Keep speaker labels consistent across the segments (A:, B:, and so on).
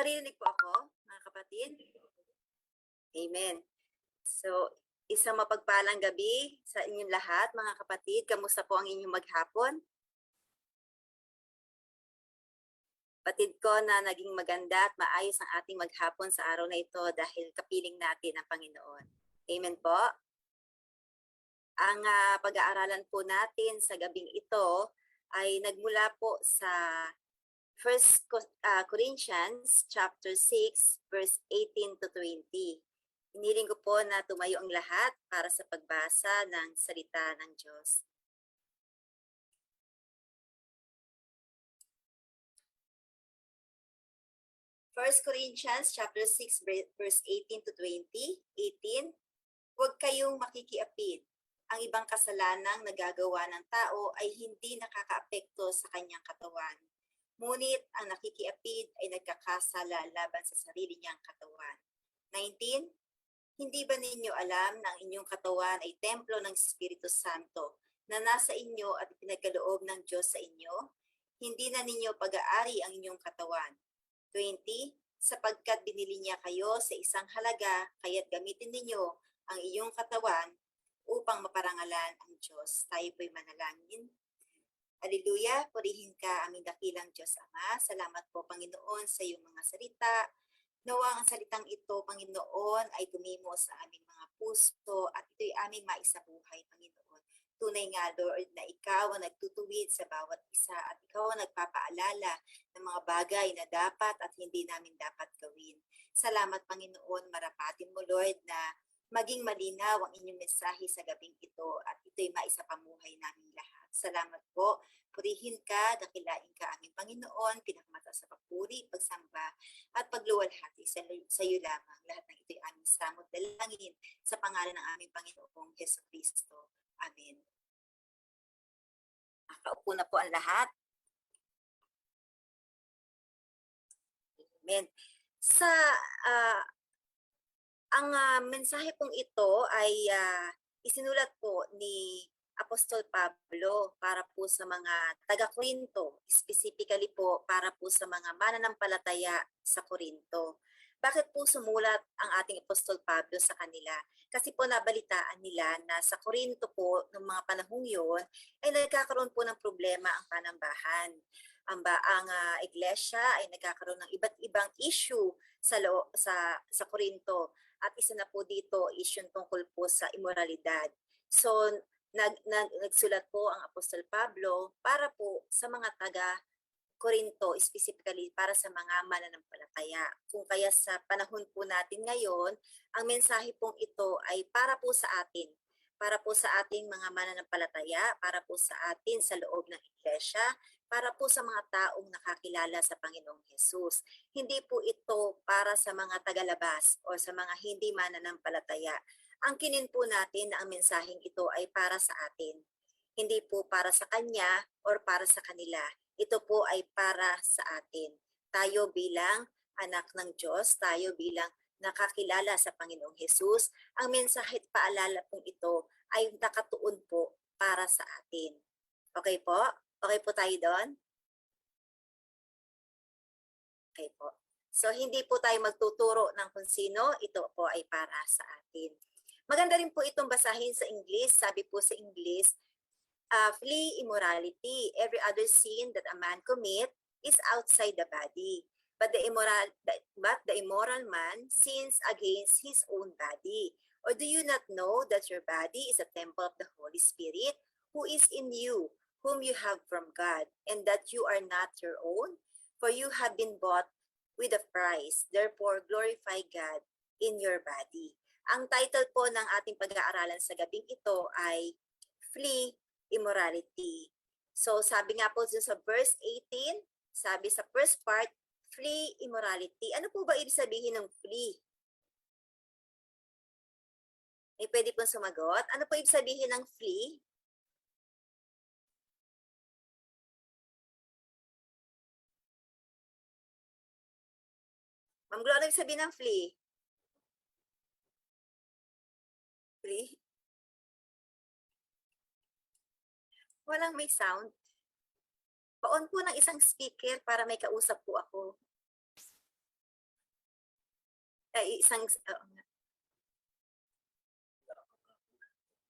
A: Naririnig po ako, mga kapatid? Amen. So, isang mapagpalang gabi sa inyong lahat, mga kapatid. Kamusta po ang inyong maghapon? Batid ko na naging maganda at maayos ang ating maghapon sa araw na ito dahil kapiling natin ang Panginoon. Amen po. Ang pag-aaralan po natin sa gabing ito ay nagmula po sa 1 Corinthians chapter 6 verse 18 to 20. Hiniling ko po na tumayo ang lahat para sa pagbasa ng salita ng Diyos. 1 Corinthians chapter 6 verse 18 to 20. 18. Huwag kayong makikiapid. Ang ibang kasalanang nagagawa ng tao ay hindi nakakaapekto sa kanyang katawan. Ngunit ang nakikiapid ay nagkakasala laban sa sarili niyang katawan. 19. Hindi ba ninyo alam na ang inyong katawan ay templo ng Espiritu Santo na nasa inyo at pinagkaloob ng Diyos sa inyo? Hindi na ninyo pag-aari ang inyong katawan. 20. Sapagkat binili niya kayo sa isang halaga, kaya't gamitin ninyo ang iyong katawan upang maparangalan ang Diyos. Tayo po'y manalangin. Hallelujah, purihin ka aming dakilang Diyos Ama. Salamat po, Panginoon, sa iyong mga salita. Nawa ang salitang ito, Panginoon, ay tumimo sa aming mga puso at ito'y aming maisabuhay, Panginoon. Tunay nga, Lord, na ikaw ang nagtutuwid sa bawat isa at ikaw ang nagpapaalala ng mga bagay na dapat at hindi namin dapat gawin. Salamat, Panginoon, marapatin mo, Lord, na maging malinaw ang inyong mensahe sa gabing ito at ito'y maisapamuhay namin lahat. Salamat po. Purihin ka, dakilain ka aming Panginoon, pinakamataas sa papuri, pagsamba at pagluwalhati sa iyo lamang. Lahat ng ito'y aming samot dalangin sa pangalan ng aming Panginoong Hesus Kristo. Amen. Nakaupo na po ang lahat. Amen. Sa ang mensahe pong ito ay isinulat po ni Apostol Pablo para po sa mga taga-Korinto, specifically po para po sa mga mananampalataya sa Korinto. Bakit po sumulat ang ating Apostol Pablo sa kanila? Kasi po nabalitaan nila na sa Korinto po, ng mga panahong yun, ay nagkakaroon po ng problema ang panambahan. Ang iglesia ay nagkakaroon ng iba't ibang issue sa Korinto. At isa na po dito, issue tungkol po sa immoralidad. So, nagsulat po ang Apostol Pablo para po sa mga taga Korinto, specifically para sa mga mananampalataya. Kung kaya sa panahon po natin ngayon, ang mensahe pong ito ay para po sa atin, para po sa ating mga mananampalataya, para po sa atin sa loob ng iglesia, para po sa mga taong nakakilala sa Panginoong Hesus. Hindi po ito para sa mga tagalabas o sa mga hindi mananampalataya. Ang kinin po natin na ang mensaheng ito ay para sa atin. Hindi po para sa kanya or para sa kanila. Ito po ay para sa atin. Tayo bilang anak ng Diyos, tayo bilang nakakilala sa Panginoong Hesus, ang mensahe at paalala pong ito ay nakatuon po para sa atin. Okay po? Okay po tayo doon? Okay po. So, hindi po tayo magtuturo ng kung sino, ito po ay para sa atin. Maganda rin po itong basahin sa English. Sabi po sa English, flee immorality. Every other sin that a man commit is outside the body. But the immoral man sins against his own body. Or do you not know that your body is a temple of the Holy Spirit who is in you, whom you have from God, and that you are not your own? For you have been bought with a price. Therefore, glorify God in your body. Ang title po ng ating pag-aaralan sa gabing ito ay Flee Immorality. So sabi nga po sa verse 18, sabi sa first part, flee immorality. Ano po ba ibig sabihin ng flee? May pwede pong sumagot. Ano po ibig sabihin ng flee? Ma'am Glo, ano ibig sabihin ng flee? Flee? Walang may sound. Pa-on po ng isang speaker para may kausap po ako. isang,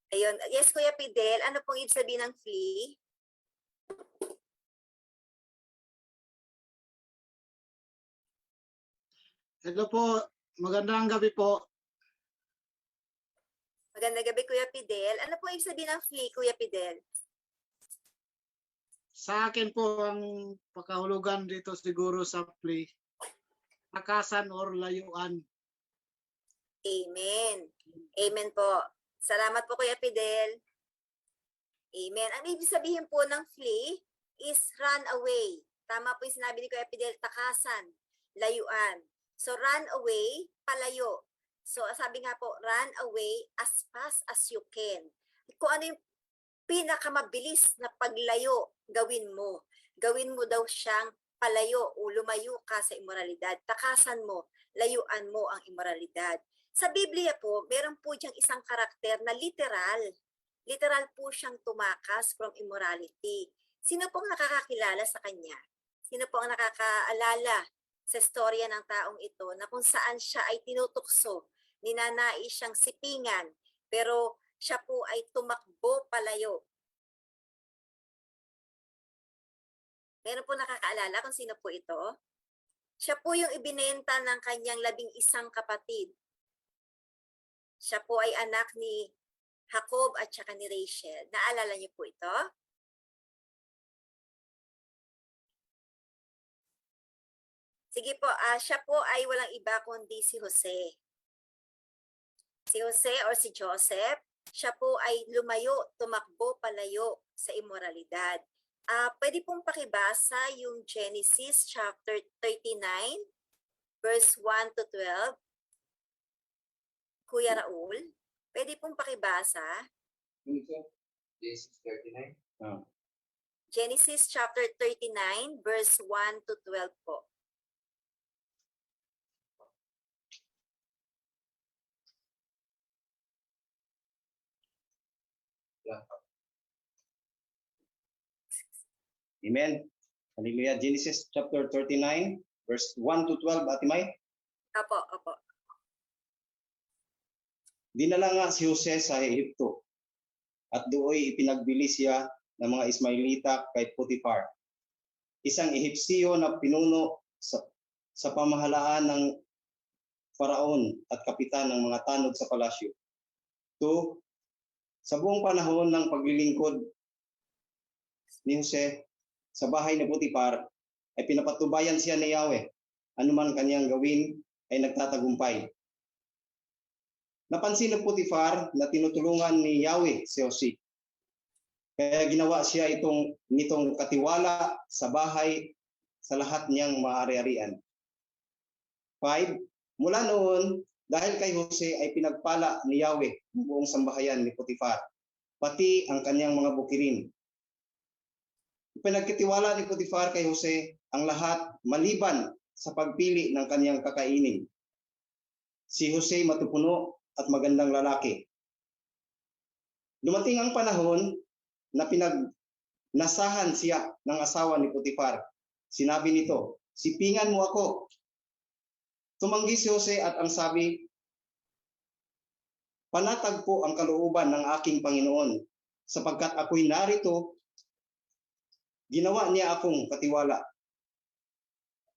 A: ayun. Yes, Kuya Fidel, ano pong ibig sabihin ng flee?
B: Hello po, magandang gabi po.
A: Magandang gabi, Kuya Fidel. Ano pong ibig sabihin ng flee, Kuya Fidel?
B: Sa akin po ang pakahulugan dito siguro sa play, takasan or layuan.
A: Amen. Amen po. Salamat po, Kuya Fidel. Amen. Ang ibig sabihin po ng flee is run away. Tama po yung sinabi ni Kuya Fidel, takasan, layuan. So run away, palayo. So sabi nga po, run away as fast as you can. Kung ano yung pinakamabilis na paglayo, gawin mo. Gawin mo daw siyang palayo o lumayo ka sa imoralidad. Takasan mo, layuan mo ang imoralidad. Sa Biblia po, meron po diyang isang karakter na literal. Literal po siyang tumakas from immorality. Sino pong nakakakilala sa kanya? Sino po ang nakakaalala sa storya ng taong ito na kung saan siya ay tinutukso, ninanais siyang sipingan, pero siya po ay tumakbo palayo? Meron po nakakaalala kung sino po ito? Siya po yung ibinenta ng kanyang 11 kapatid. Siya po ay anak ni Jacob at saka ni Rachel. Naalala niyo po ito? Sige po, siya po ay walang iba kundi si Jose. Si Jose or si Joseph, siya po ay lumayo, tumakbo palayo sa immoralidad. Pwede pong pakibasa yung Genesis chapter 39, verse 1 to 12. Kuya Raul, pwede pong pakibasa.
C: Genesis 39.
A: Genesis chapter 39, verse 1 to 12 po.
C: Amen. Hallelujah. Genesis chapter 39, verse 1 to 12, Ate May.
A: Opo.
C: Dinala nga si Jose sa Ehipto at dooy ipinagbili siya ng mga Ismailita kay Potiphar, isang Ehipsyo na pinuno sa pamahalaan ng Faraon at kapitan ng mga tanod sa palasyo. 2. Sa buong panahon ng paglilingkod ni Jose sa bahay ni Potiphar ay pinapatubayan siya ni Yahweh. Anuman kanyang gawin ay nagtatagumpay. Napansin ng Potiphar na tinutulungan ni Yahweh si Jose. Kaya ginawa siya nitong katiwala sa bahay sa lahat niyang maaari-arian. 5. Mula noon, dahil kay Jose ay pinagpala ni Yahweh ang buong sambahayan ni Potiphar, pati ang kanyang mga bukirin. Pinagkatiwala ni Potiphar kay Jose ang lahat maliban sa pagpili ng kanyang kakainin. Si Jose matupuno at magandang lalaki. Dumating ang panahon na pinagnasahan siya ng asawa ni Potiphar. Sinabi nito, "Sipingan mo ako." Tumanggi si Jose at ang sabi, "Panatag po ang kalooban ng aking Panginoon, sapagkat ako'y narito." Ginawa niya akong katiwala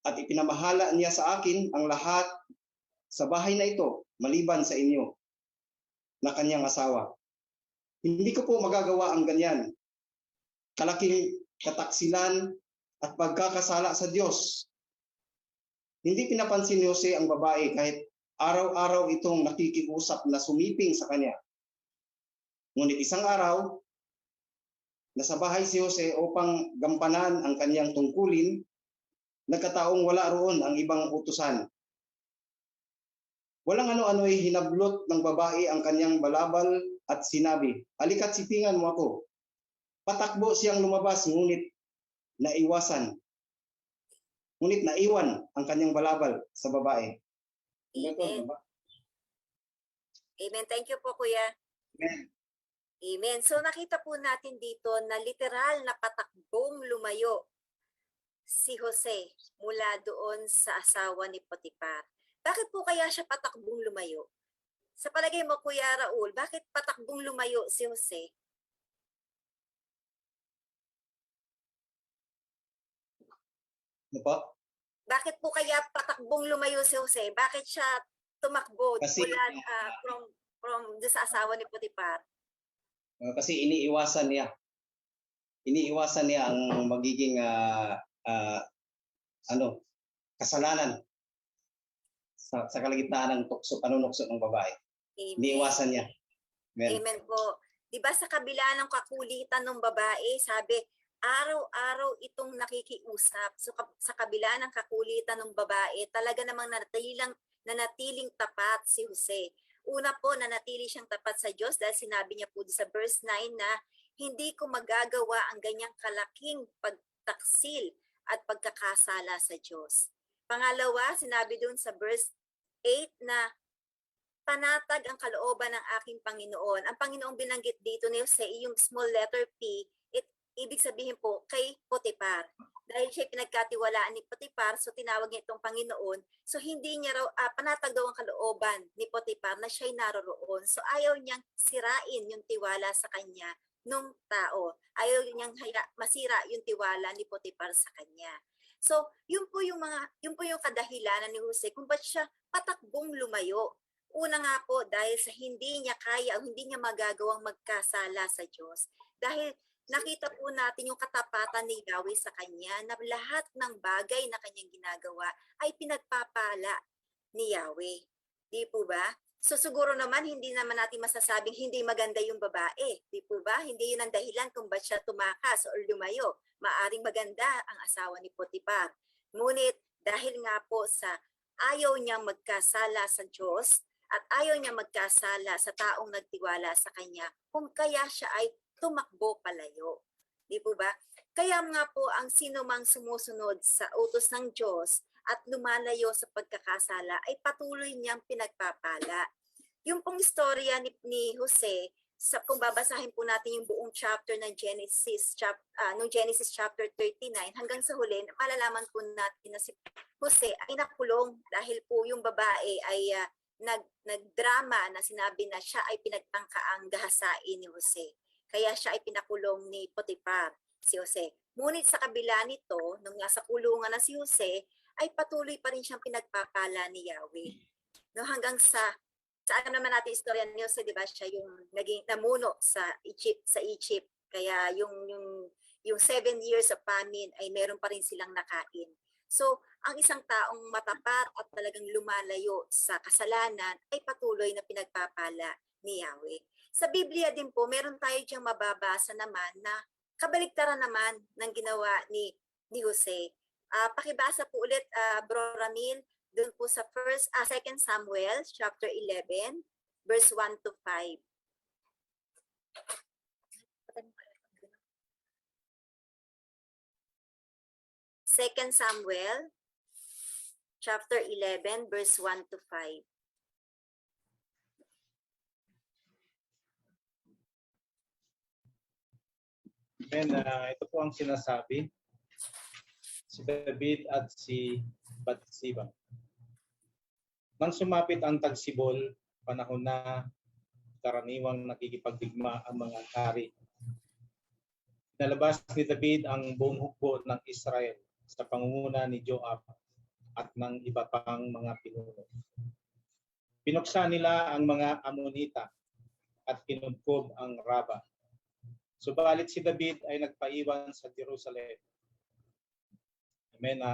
C: at ipinamahala niya sa akin ang lahat sa bahay na ito maliban sa inyo na kanyang asawa. Hindi ko po magagawa ang ganyan. Kalaking kataksilan at pagkakasala sa Diyos. Hindi pinapansin ni Jose ang babae kahit araw-araw itong nakikiusap na sumiping sa kanya. Ngunit isang araw, nasa bahay si Jose upang gampanan ang kanyang tungkulin, nagkataong wala roon ang ibang utusan. Walang ano-ano'y hinablot ng babae ang kanyang balabal at sinabi, "Halika't sipingan mo ako." Patakbo siyang lumabas ngunit naiwan ang kanyang balabal sa babae.
A: Amen. Amen. Thank you po, Kuya.
C: Amen.
A: Amen. So nakita po natin dito na literal na patakbong lumayo si Jose mula doon sa asawa ni Potiphar. Bakit po kaya siya patakbong lumayo? Sa palagay mo, Kuya Raul, bakit patakbong lumayo si Jose?
C: Ano po?
A: Bakit po kaya patakbong lumayo si Jose? Bakit siya tumakbo
C: Kasi
A: mula from sa asawa ni Potiphar?
C: kasi iniiwasan niya ang magiging kasalanan sa kalagitnaan ng panunukso ng babae.
A: Amen.
C: Iniiwasan niya. Amen.
A: Amen po. 'Di ba sa kabila ng kakulitan ng babae, sabi, araw-araw itong nakikiusap. So sa kabila ng kakulitan ng babae, talaga namang nanatiling tapat si Jose. Una po, nanatili siyang tapat sa Diyos dahil sinabi niya po sa verse 9 na hindi ko magagawa ang ganyang kalaking pagtaksil at pagkakasala sa Diyos. Pangalawa, sinabi doon sa verse 8 na panatag ang kalooban ng aking Panginoon. Ang Panginoong binanggit dito ni Jose, yung small letter P, ibig sabihin po kay Potiphar. Dahil siya pinagkatiwalaan ni Potiphar, so tinawag niya itong Panginoon. So hindi niya raw, panatag daw ang kalooban ni Potiphar na siya'y naroroon. So ayaw niyang sirain yung tiwala sa kanya nung tao. Ayaw niyang masira yung tiwala ni Potiphar sa kanya. So yun po yung kadahilanan ni Jose kung ba't siya patakbong lumayo. Una nga po, dahil sa hindi niya kaya o hindi niya magagawang magkasala sa Diyos. Dahil nakita po natin yung katapatan ni Yahweh sa kanya na lahat ng bagay na kanyang ginagawa ay pinagpapala ni Yahweh. Di po ba? So siguro naman hindi naman natin masasabing hindi maganda yung babae. Di po ba? Hindi yun ang dahilan kung ba't siya tumakas o lumayo. Maaring maganda ang asawa ni Potiphar. Ngunit dahil nga po sa ayaw niyang magkasala sa Diyos, at ayaw niya magkasala sa taong nagtiwala sa kanya, kung kaya siya ay tumakbo palayo. Di po ba? Kaya nga po ang sino mang sumusunod sa utos ng Diyos at lumalayo sa pagkakasala ay patuloy niyang pinagpapala. Yung pong istorya ni Jose, kung babasahin po natin yung buong chapter ng Genesis chapter 39 hanggang sa huli, malalaman po natin na si Jose ay nakulong dahil po yung babae ay nagdrama na sinabi na siya ay pinagtangkaang gahasain ni Jose. Kaya siya ay pinakulong ni Potiphar, si Jose. Ngunit sa kabila nito, nung nasa kulungan na si Jose, ay patuloy pa rin siyang pinagpapala ni Yahweh. No, hanggang sa alam naman natin istorya ni Jose, di ba? Siya yung naging namuno sa Egypt. Kaya yung 7 years of famine ay meron pa rin silang nakain. So, ang isang taong matapat at talagang lumalayo sa kasalanan ay patuloy na pinagpapala ni Yahweh. Sa Biblia din po, meron tayo diyang mababasa naman na kabaligtaran naman ng ginawa ni Jose. Pakibasa po ulit, Bro Ramil, doon po sa 2 Samuel chapter 11, verse 1 to 5. 2 Samuel, chapter 11, verse 1 to 5.
D: And ito po ang sinasabi, si David at si Bathsheba. Nang sumapit ang tagsibol, panahon na karaniwang nakikipagdigma ang mga hari. Nalabas ni David ang buong hukbo ng Israel sa pangunguna ni Joab at ng iba pang mga pinuno. Pinuksa nila ang mga Amonita at kinubkob ang Raba. Subalit si David ay nagpaiwan sa Jerusalem. Amen.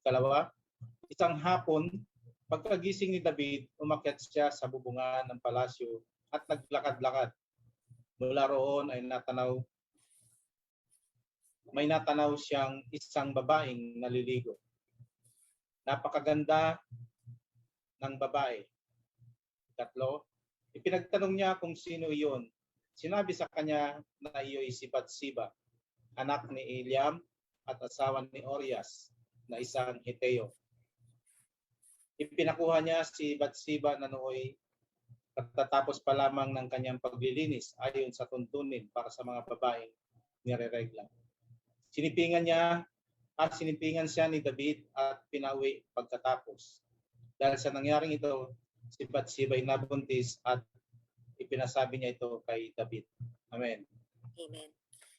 D: Ikalawa, isang hapon, pagkagising ni David, umakyat siya sa bubungan ng palasyo at naglakad-lakad. Mula roon ay may natanaw siyang isang babaeng naliligo. Napakaganda ng babae. Ikatlo, ipinagtanong niya kung sino iyon. Sinabi sa kanya na iyo'y si Bathsheba, anak ni Eliam at asawa ni Orias na isang Heteo. Ipinakuha niya si Bathsheba na nooy katatapos pa lamang ng kanyang paglilinis ayon sa tuntunin para sa mga babaeng nireregla. Sinipingan siya ni David at pinauwi pagkatapos. Dahil sa nangyaring ito, si Bathsheba ay nabuntis at ipinasabi niya ito kay David. Amen.
A: Amen.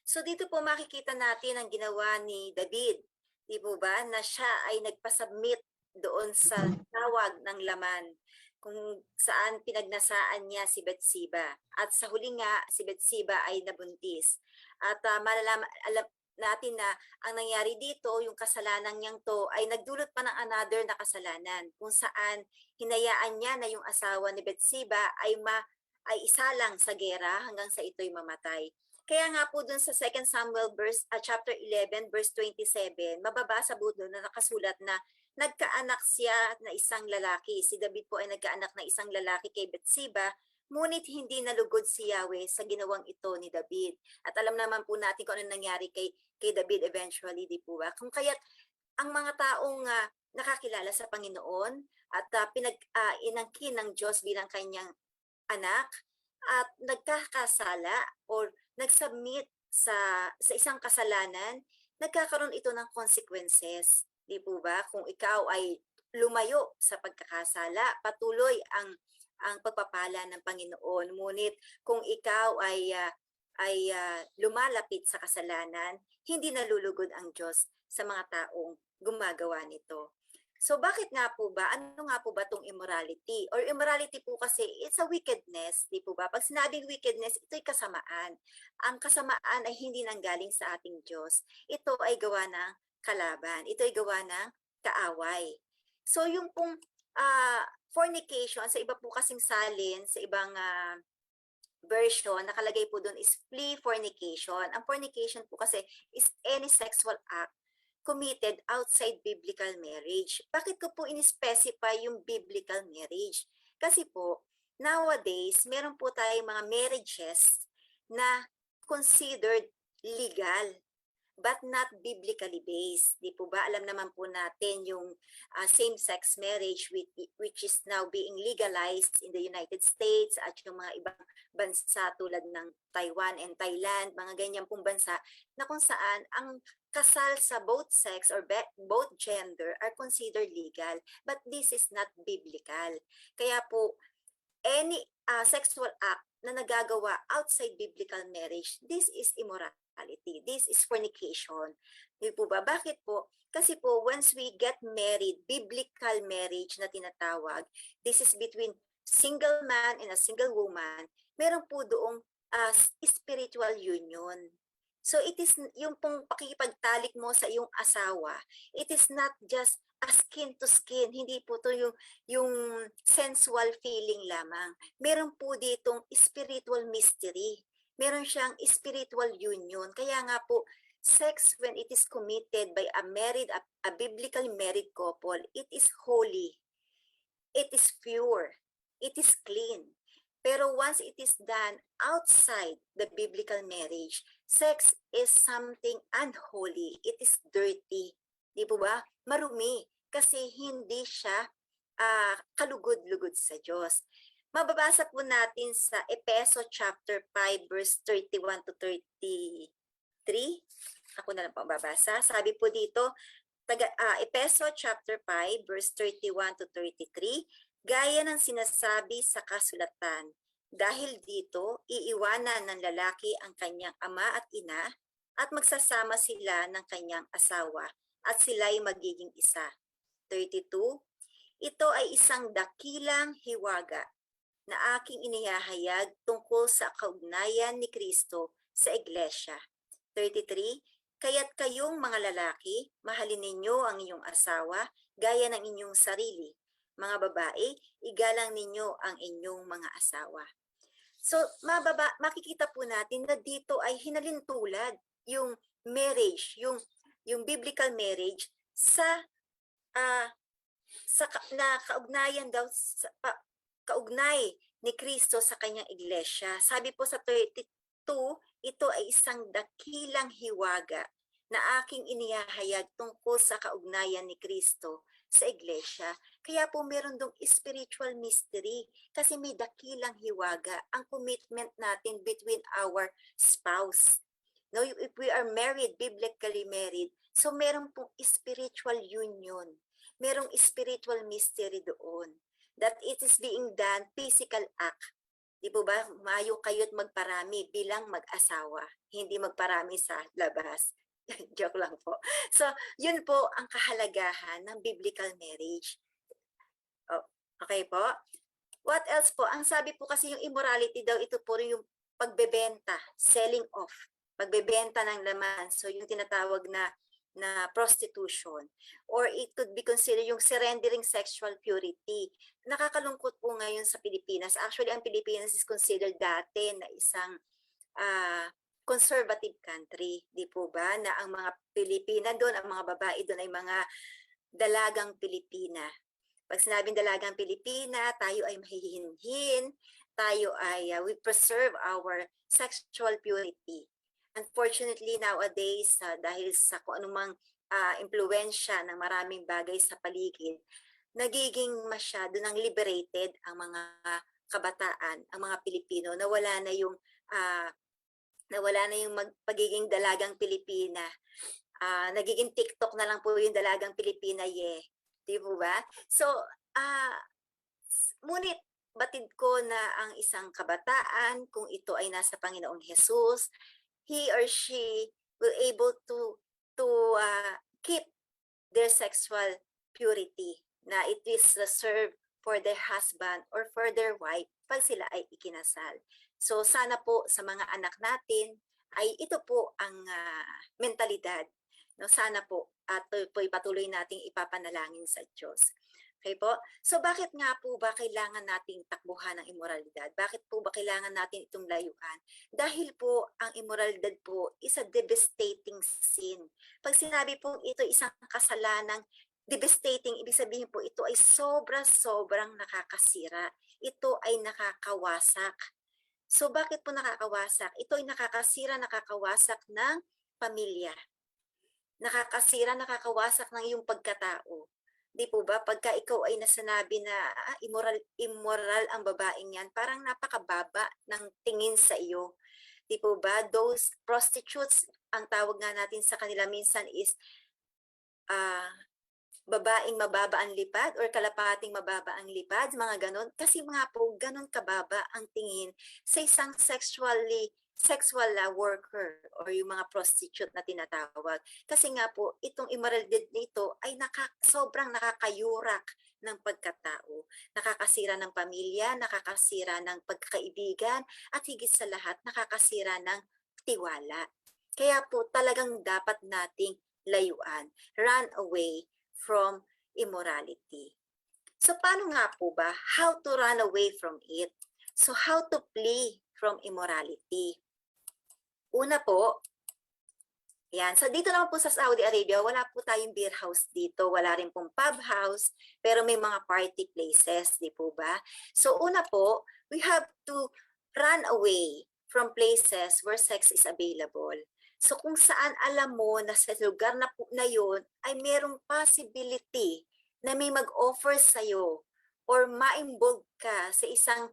A: So dito po makikita natin ang ginawa ni David. Di po ba? Na siya ay nagpasubmit doon sa tawag ng laman kung saan pinagnasaan niya si Bathsheba. At sa huli nga, si Bathsheba ay nabuntis. At alam natin na ang nangyari dito, yung kasalanan niyang to ay nagdulot pa ng another na kasalanan kung saan hinayaan niya na yung asawa ni Bathsheba ay isalang sa gera hanggang sa ito'y mamatay. Kaya nga po dun sa 2 Samuel chapter 11 verse 27, mababasa po doon na nakasulat na nagkaanak siya na isang lalaki. Si David po ay nagkaanak na isang lalaki kay Bathsheba, ngunit hindi nalugod si Yahweh sa ginawang ito ni David. At alam naman po natin kung ano nangyari kay David eventually, di po ba? Kung kaya't ang mga taong nakakilala sa Panginoon at inangkin ng Diyos bilang kanyang anak at nagkakasala or nag-submit sa isang kasalanan, nagkakaroon ito ng consequences. Di po ba? Kung ikaw ay lumayo sa pagkakasala, patuloy ang pagpapala ng Panginoon. Ngunit kung ikaw ay lumalapit sa kasalanan, hindi nalulugod ang Diyos sa mga taong gumagawa nito. So bakit nga po ba? Ano nga po ba itong immorality? Or immorality po kasi, it's a wickedness, di po ba? Pag sinabing wickedness, ito'y kasamaan. Ang kasamaan ay hindi nanggaling sa ating Diyos. Ito ay gawa ng kalaban. Ito ay gawa ng kaaway. So yung pong fornication, sa iba po kasing salin, sa ibang version, nakalagay po doon is flee fornication. Ang fornication po kasi is any sexual act committed outside biblical marriage. Bakit ko po in-specify yung biblical marriage? Kasi po, nowadays, meron po tayong mga marriages na considered legal but not biblically based. Di po ba? Alam naman po natin yung same-sex marriage which is now being legalized in the United States at yung mga ibang bansa tulad ng Taiwan and Thailand, mga ganyan pong bansa na kung saan ang kasal sa both sex or both gender are considered legal, but this is not biblical. Kaya po, any sexual act na nagagawa outside biblical marriage, this is immorality. This is fornication. Di po ba? Bakit po? Kasi po, once we get married, biblical marriage na tinatawag, this is between single man and a single woman, meron po doong spiritual union. So it is yung pong pakikipagtalik mo sa iyong asawa. It is not just a skin to skin. Hindi po to yung sensual feeling lamang. Meron po ditong spiritual mystery. Meron siyang spiritual union. Kaya nga po, sex when it is committed by a biblical married couple, it is holy. It is pure. It is clean. Pero once it is done outside the biblical marriage, sex is something unholy. It is dirty. Di po ba? Marumi. Kasi hindi siya kalugod-lugod sa Diyos. Mababasa po natin sa Efeso chapter 5 verse 31 to 33. Ako na lang po babasa. Sabi po dito, Efeso chapter 5 verse 31 to 33, gaya ng sinasabi sa kasulatan, dahil dito iiwanan ng lalaki ang kanyang ama at ina at magsasama sila ng kanyang asawa at sila'y magiging isa. 32, ito ay isang dakilang hiwaga na aking inihahayag tungkol sa kaugnayan ni Kristo sa iglesia. 33, kaya't kayong mga lalaki, mahalin ninyo ang inyong asawa gaya ng inyong sarili. Mga babae, igalang ninyo ang inyong mga asawa. So, makikita po natin na dito ay hinalintulad yung marriage, yung biblical marriage sa kaugnayan daw kaugnay ni Kristo sa kanyang iglesia. Sabi po sa 32, ito ay isang dakilang hiwaga na aking inihahayag tungkol sa kaugnayan ni Kristo sa iglesia. Kaya po meron dong spiritual mystery kasi may dakilang hiwaga ang commitment natin between our spouse. No, if we are married, biblically married, so meron pong spiritual union. merong spiritual mystery doon. That it is being done physical act. Di po ba? Mayo kayo't magparami bilang mag-asawa. Hindi magparami sa labas. Joke lang po. So, yun po ang kahalagahan ng biblical marriage. Oh, okay po? What else po? Ang sabi po kasi yung immorality daw, ito po rin yung pagbebenta, selling off, pagbebenta ng laman. So, yung tinatawag na prostitution, or it could be considered yung surrendering sexual purity. Nakakalungkot po ngayon sa Pilipinas. Actually, ang Pilipinas is considered dati na isang conservative country, di po ba? Na ang mga Pilipina doon, ang mga babae doon ay mga dalagang Pilipina. Pag sinabing dalagang Pilipina, tayo ay mahihinhin, tayo ay we preserve our sexual purity. Unfortunately, nowadays, dahil sa kung anumang impluensya ng maraming bagay sa paligid, nagiging masyado ng liberated ang mga kabataan, ang mga Pilipino, nawala na yung pagiging dalagang Pilipina. Nagiging TikTok na lang po yung dalagang Pilipina, Di po ba? So, ngunit batid ko na ang isang kabataan, kung ito ay nasa Panginoong Jesus, he or she will able to keep their sexual purity, na it is reserved for their husband or for their wife pag sila ay ikinasal. So sana po sa mga anak natin ay ito po ang mentalidad. No, sana po at patuloy nating ipapanalangin sa Diyos. Okay po? So bakit nga po ba kailangan nating takbuhan ng immoralidad? Bakit po ba kailangan natin itong layuan? Dahil po ang immoralidad po is a devastating sin. Pag sinabi po ito isang kasalanang devastating, ibig sabihin po ito ay sobrang nakakasira. Ito ay nakakawasak. So bakit po nakakawasak? Ito ay nakakawasak ng pamilya. Nakakasira, nakakawasak ng iyong pagkatao. Di po ba? Pagka ikaw ay nasanabi na immoral ang babaeng yan, parang napakababa ng tingin sa iyo. Di po ba? Those prostitutes, ang tawag nga natin sa kanila minsan is babaeng mababa ang lipad or kalapating mababa ang lipad, mga ganon. Kasi mga po, ganon kababa ang tingin sa isang sexual worker or yung mga prostitute na tinatawag. Kasi nga po, itong immoralidad nito ay sobrang nakakayurak ng pagkatao. Nakakasira ng pamilya, nakakasira ng pagkakaibigan, at higit sa lahat, nakakasira ng tiwala. Kaya po talagang dapat nating layuan. Run away from immorality. So paano nga po ba? How to run away from it? So how to flee from immorality? Una po, yan. So dito naman po sa Saudi Arabia, wala po tayong beer house dito, wala rin pong pub house, pero may mga party places, di po ba? So una po, we have to run away from places where sex is available. So kung saan alam mo na sa lugar na yun ay merong possibility na may mag-offer sa'yo or ma-involve ka sa isang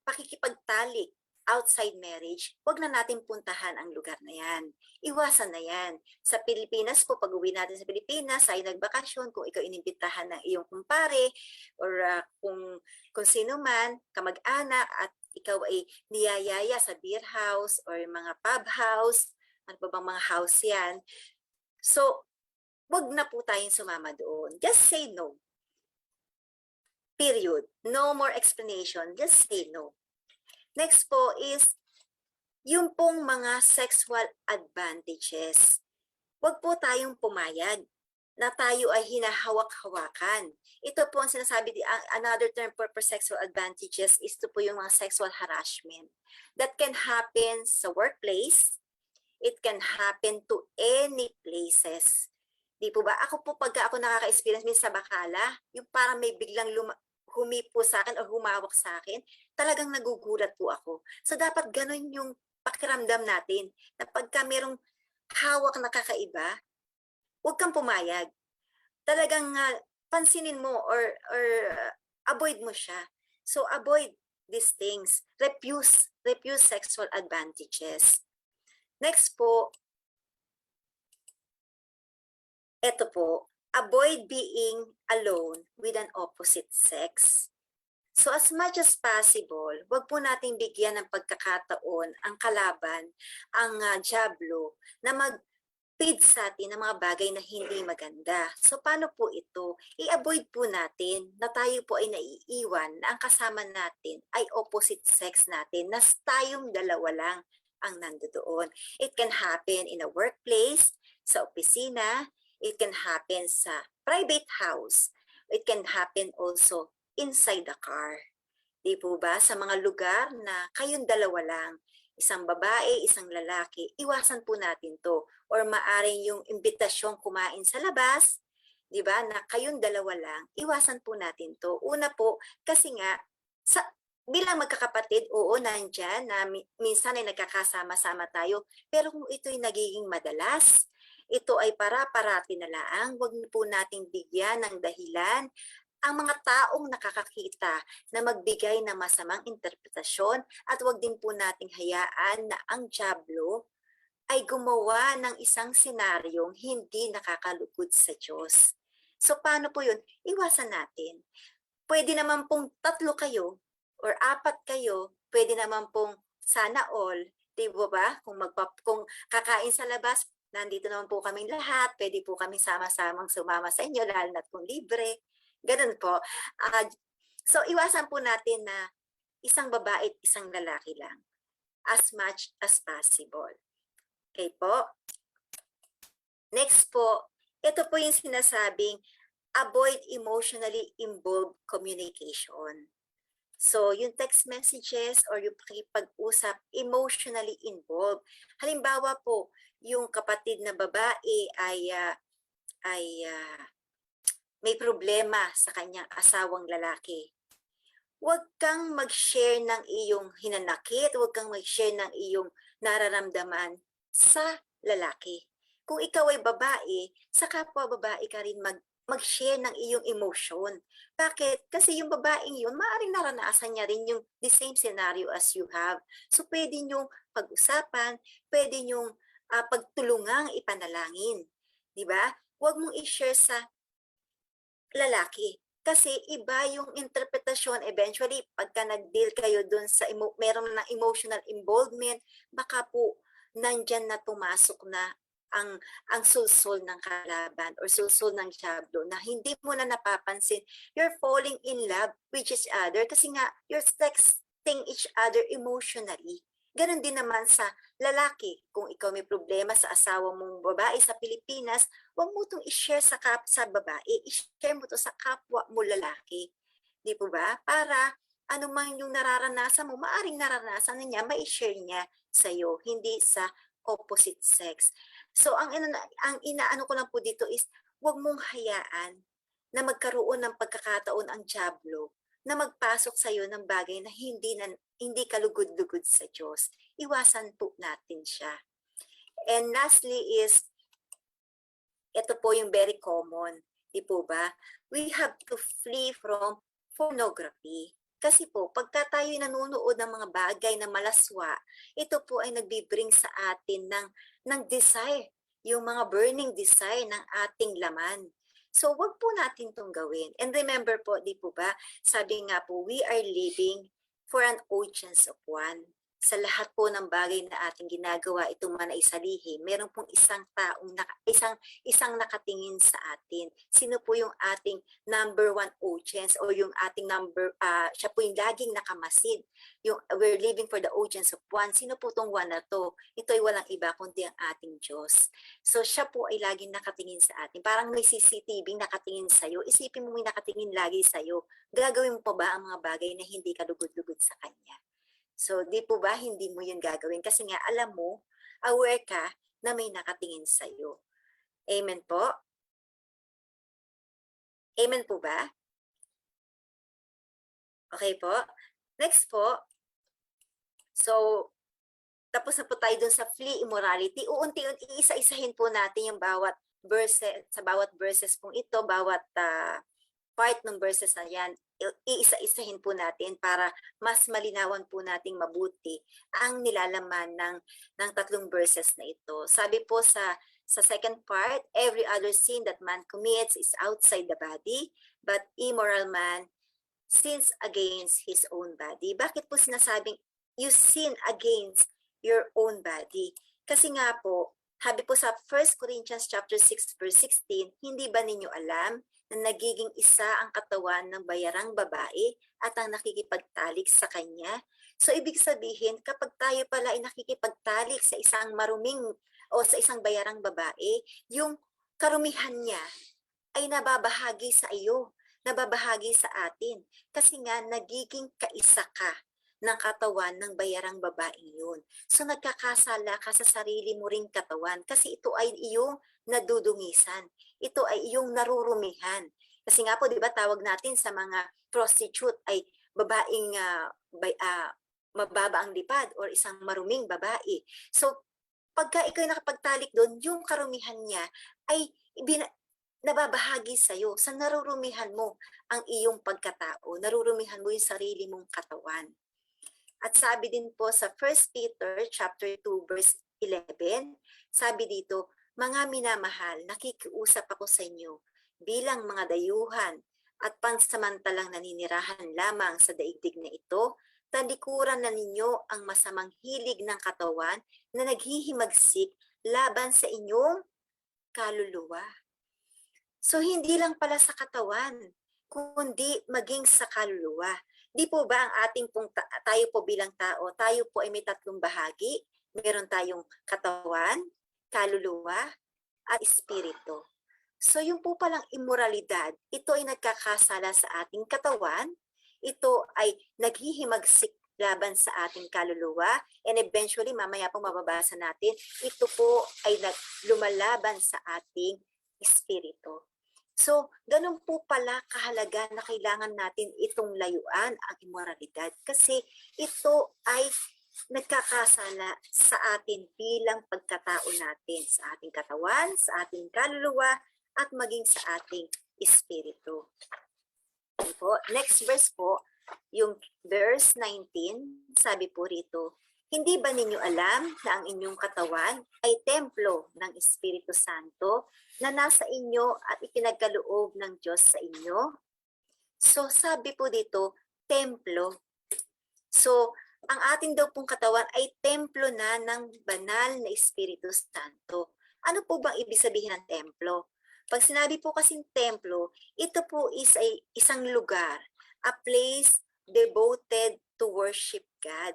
A: pakikipagtalik outside marriage, wag na natin puntahan ang lugar na yan. Iwasan na yan. Sa Pilipinas po, pag uwi natin sa Pilipinas, ay nagbakasyon, kung ikaw inimbitahan ng iyong kumpare or kung sino man, kamag-anak, at ikaw ay niyayaya sa beer house or mga pub house, ano pa bang mga house yan. So, wag na po tayong sumama doon. Just say no. Period. No more explanation. Just say no. Next po is yung pong mga sexual advantages. Huwag po tayong pumayag na tayo ay hinahawak-hawakan. Ito po ang sinasabi, another term for sexual advantages is ito po yung mga sexual harassment. That can happen sa workplace. It can happen to any places. Di po ba? Ako po pagka ako nakaka-experience minsan sa Bacala, yung parang may biglang humipo sa akin o humawak sa akin, talagang nagugulat po ako. So dapat ganun yung pakiramdam natin na pagka merong hawak na kakaiba, huwag kang pumayag. Talagang pansinin mo or avoid mo siya. So avoid these things. Refuse sexual advantages. Next po, eto po, avoid being alone with an opposite sex. So as much as possible, wag po nating bigyan ng pagkakataon ang kalaban, ang Diablo, na mag-feed sa atin ng mga bagay na hindi maganda. So paano po ito? I-avoid po natin na tayo po ay naiiwan na ang kasama natin ay opposite sex natin, na tayong dalawa lang ang nandoon. It can happen in a workplace, sa opisina, it can happen sa private house, it can happen also inside the car. Di po ba? Sa mga lugar na kayong dalawa lang, isang babae, isang lalaki, iwasan po natin to. Or maaring yung imbitasyon kumain sa labas, di ba, na kayong dalawa lang, iwasan po natin to. Una po, kasi nga, bilang magkakapatid, oo, nandyan na minsan ay nagkakasama-sama tayo, pero kung ito'y nagiging madalas, ito ay para-parati na lang, wag po nating bigyan ng dahilan ang mga taong nakakakita na magbigay ng masamang interpretasyon, at wag din po nating hayaan na ang Diablo ay gumawa ng isang senaryong hindi nakakalugod sa Diyos. So paano po yun? Iwasan natin. Pwede naman pong 3 kayo or 4 kayo, pwede naman pong sana all, di ba? Kung kakain sa labas, nandito naman po kaming lahat, pwede po kami sama-samang sumama sa inyo, lalo na kung libre. Ganun po. So, iwasan po natin na isang babae at isang lalaki lang as much as possible. Okay po? Next po, ito po yung sinasabing avoid emotionally involved communication. So, yung text messages or yung pakipag-usap emotionally involved. Halimbawa po, yung kapatid na babae ay may problema sa kanyang asawang lalaki. Huwag kang mag-share ng iyong hinanakit, huwag kang mag-share ng iyong nararamdaman sa lalaki. Kung ikaw ay babae, sa kapwa babae ka rin mag-share ng iyong emotion. Bakit? Kasi yung babaeng yun, maaaring naranasan niya rin yung the same scenario as you have. So pwede niyong pag-usapan, pwede niyong pagtulungang ipanalangin. Diba? Huwag mong i-share sa lalaki. Kasi iba yung interpretasyon eventually pagka nag-deal kayo dun sa meron na emotional involvement, baka po nandyan na pumasok na ang sulsol ng kalaban or sulsol ng Diablo na hindi mo na napapansin. You're falling in love with each other kasi nga you're texting each other emotionally. Ganon din naman sa lalaki. Kung ikaw may problema sa asawa mong babae sa Pilipinas, huwag mo itong i-share sa babae, i-share mo ito sa kapwa mo lalaki. Di po ba? Para anumang yung nararanasan mo, maaring nararanasan na niya, ma-share niya sa iyo, hindi sa opposite sex. So ang inaano ko lang po dito is, huwag mong hayaan na magkaroon ng pagkakataon ang Diablo na magpasok sa iyo ng bagay na hindi kalugod-lugod sa Diyos. Iwasan po natin siya. And lastly is, ito po yung very common, di po ba? We have to flee from pornography. Kasi po, pagka tayo nanonood ng mga bagay na malaswa, ito po ay nagbibring sa atin ng desire, yung mga burning desire ng ating laman. So, wag po natin itong gawin. And remember po, di po ba, sabi nga po, we are living for an audience of one. Sa lahat po ng bagay na ating ginagawa, ito man ay sa lihim, meron pong isang taong, isang nakatingin sa atin. Sino po yung ating number 1 audience o yung ating siya po yung laging nakamasid. We're living for the audience of one. Sino po itong one na to? Ito ay walang iba kundi ang ating Diyos. So siya po ay laging nakatingin sa atin. Parang may CCTV nakatingin sa'yo. Isipin mo may nakatingin lagi sa'yo. Gagawin mo pa ba ang mga bagay na hindi kalugod-lugod sa Kanya? So, di po ba hindi mo yun gagawin? Kasi nga, alam mo, aware ka na may nakatingin sa iyo. Amen po? Amen po ba? Okay po? Next po. So, tapos na po tayo dun sa flee immorality. Uunti-unti, isa-isahin po natin yung bawat verses, sa bawat verses pong ito, bawat part ng verses na yan, iisa-isahin po natin para mas malinawan po nating mabuti ang nilalaman ng 3 verses na ito. Sabi po sa Sa second part, every other sin that man commits is outside the body, but immoral man sins against his own body. Bakit po sinasabing you sin against your own body? Kasi nga po, sabi po sa 1 Corinthians chapter 6 verse 16, hindi ba ninyo alam na nagiging isa ang katawan ng bayarang babae at ang nakikipagtalik sa kanya? So ibig sabihin, kapag tayo pala ay nakikipagtalik sa isang maruming o sa isang bayarang babae, yung karumihan niya ay nababahagi sa iyo, nababahagi sa atin. Kasi nga, nagiging kaisa ka ng katawan ng bayarang babaeng yun. So nagkakasala ka sa sarili mo ring katawan kasi ito ay iyong nadudungisan. Ito ay iyong narurumihan. Kasi nga po, di ba, tawag natin sa mga prostitute ay babaeng mababa ang lipad or isang maruming babae. So pagka ikaw nakapagtalik doon, yung karumihan niya ay nababahagi sa'yo. Sa narurumihan mo ang iyong pagkatao. Narurumihan mo yung sarili mong katawan. At sabi din po sa 1 Peter chapter 2 verse 11, sabi dito, mga minamahal, nakikiusap ako sa inyo bilang mga dayuhan at pansamantalang naninirahan lamang sa daigdig na ito, talikuran na ninyo ang masamang hilig ng katawan na naghihimagsik laban sa inyong kaluluwa. So hindi lang pala sa katawan, kundi maging sa kaluluwa. Di po ba ang ating tayo po bilang tao, tayo po ay may tatlong bahagi. Meron tayong katawan, kaluluwa, at espiritu. So yung po palang immoralidad, ito ay nagkakasala sa ating katawan, ito ay naghihimagsik laban sa ating kaluluwa, and eventually, mamaya po mababasa natin, ito po ay lumalaban sa ating espiritu. So, ganun po pala kahalaga na kailangan natin itong layuan ang immoralidad kasi ito ay nagkakasala sa atin bilang pagkatao natin, sa ating katawan, sa ating kaluluwa, at maging sa ating espiritu. Po. Next verse po, yung verse 19, sabi po rito, hindi ba ninyo alam na ang inyong katawan ay templo ng Espiritu Santo na nasa inyo at ipinagkaloob ng Diyos sa inyo? So sabi po dito, templo. So ang ating daw pong katawan ay templo na ng banal na Espiritu Santo. Ano po bang ibig sabihin ng templo? Pag sinabi po kasing templo, ito po is ay isang lugar, a place devoted to worship God.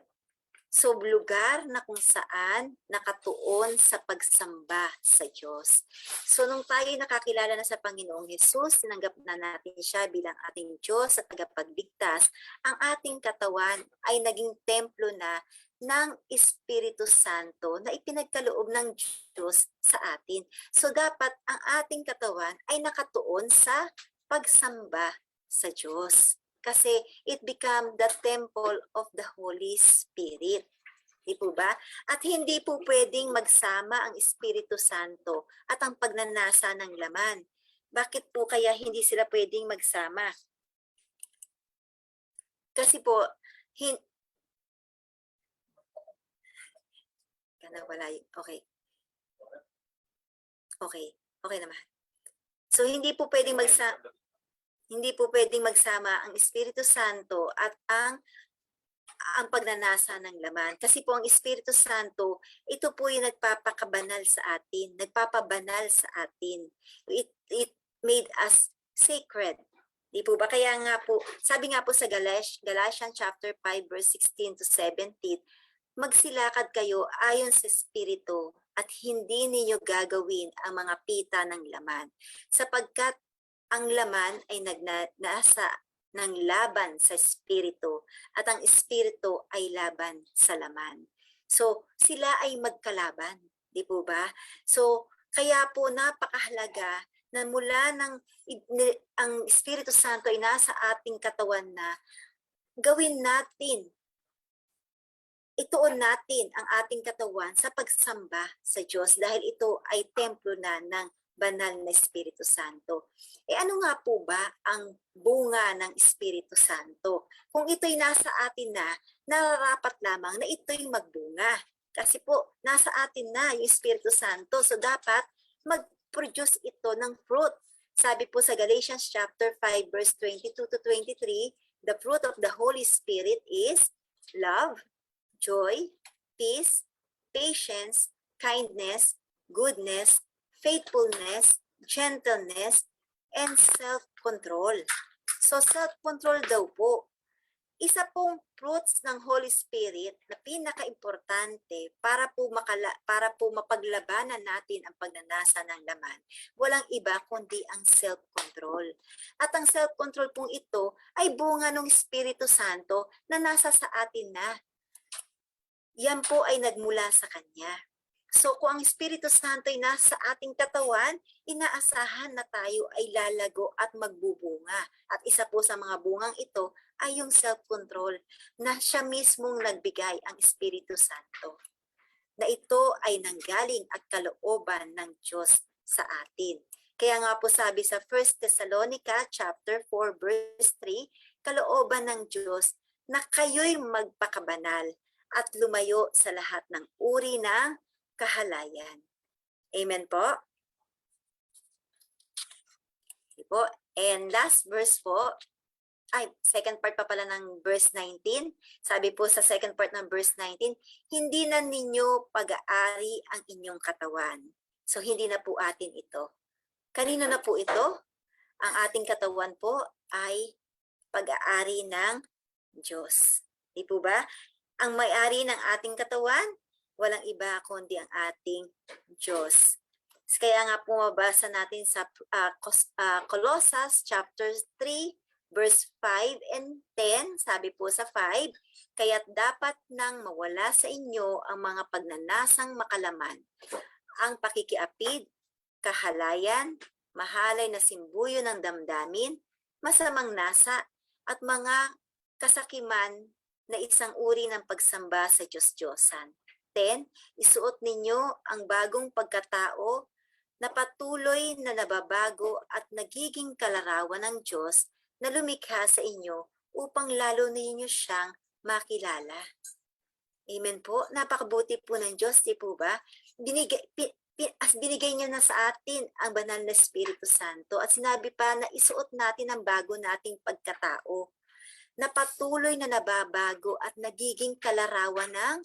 A: So, lugar na kung saan nakatuon sa pagsamba sa Diyos. So, nung tayo nakakilala na sa Panginoong Hesus, tinanggap na natin siya bilang ating Diyos at tagapagligtas, ang ating katawan ay naging templo na ng Espiritu Santo na ipinagkaloob ng Diyos sa atin. So, dapat ang ating katawan ay nakatuon sa pagsamba sa Diyos. Kasi it become the temple of the Holy Spirit. Di po ba? At hindi po pwedeng magsama ang Espiritu Santo at ang pagnanasa ng laman. Bakit po kaya hindi sila pwedeng magsama? Kasi po, okay. Okay naman. So hindi po pwedeng magsama. Hindi po pwedeng magsama ang Espiritu Santo at ang pagnanasa ng laman. Kasi po ang Espiritu Santo, ito po yung nagpapakabanal sa atin, nagpapabanal sa atin. It made us sacred. Di po ba? Kaya nga po, sabi nga po sa Galatians chapter 5 verse 16 to 17, magsilakad kayo ayon sa Espiritu at hindi ninyo gagawin ang mga pita ng laman. Sapagkat ang laman ay nasa ng laban sa espiritu at ang espiritu ay laban sa laman. So, sila ay magkalaban, di po ba? So, kaya po napakahalaga na mula ang Espiritu Santo ay nasa ating katawan na gawin natin, ituon natin ang ating katawan sa pagsamba sa Diyos dahil ito ay templo na ng banal na Espiritu Santo. Ano nga po ba ang bunga ng Espiritu Santo? Kung ito'y nasa atin na, nararapat lamang na ito'y magbunga. Kasi po, nasa atin na yung Espiritu Santo. So dapat mag-produce ito ng fruit. Sabi po sa Galatians chapter 5 verse 22 to 23, the fruit of the Holy Spirit is love, joy, peace, patience, kindness, goodness, faithfulness, gentleness, and self-control. So self-control daw po. Isa pong fruits ng Holy Spirit na pinaka-importante para po mapaglabanan natin ang pagnanasa ng laman. Walang iba kundi ang self-control. At ang self-control pong ito ay bunga ng Espiritu Santo na nasa sa atin na. Yan po ay nagmula sa Kanya. So kung ang Espiritu Santo ay nasa ating katawan, inaasahan na tayo ay lalago at magbubunga. At isa po sa mga bungang ito ay yung self-control na siya mismong nagbigay ang Espiritu Santo. Na ito ay nanggaling at kalooban ng Diyos sa atin. Kaya nga po sabi sa 1 Thessalonica chapter 4 verse 3, kalooban ng Diyos na kayo'y magpakabanal at lumayo sa lahat ng uri ng kahalayan. Amen po? Okay po. And last verse po, second part pa pala ng verse 19. Sabi po sa second part ng verse 19, hindi na ninyo pag-aari ang inyong katawan. So hindi na po atin ito. Kanino na po ito? Ang ating katawan po ay pag-aari ng Diyos. Di po ba? Ang may-ari ng ating katawan, walang iba kundi ang ating Diyos. Kaya nga pumabasa natin sa Colossus chapter 3 verse 5 and 10, sabi po sa 5, kaya't dapat nang mawala sa inyo ang mga pagnanasang makalaman, ang pakikiapid, kahalayan, mahalay na simbuyo ng damdamin, masamang nasa, at mga kasakiman na isang uri ng pagsamba sa Diyos-Diyosan. 10, isuot ninyo ang bagong pagkatao na patuloy na nababago at nagiging kalarawan ng Diyos na lumikha sa inyo upang lalo ninyo siyang makilala. Amen po. Napakabuti po ng Diyos, di po ba? Binigay niya na sa atin ang banal na Espiritu Santo at sinabi pa na isuot natin ang bago nating pagkatao na patuloy na nababago at nagiging kalarawan ng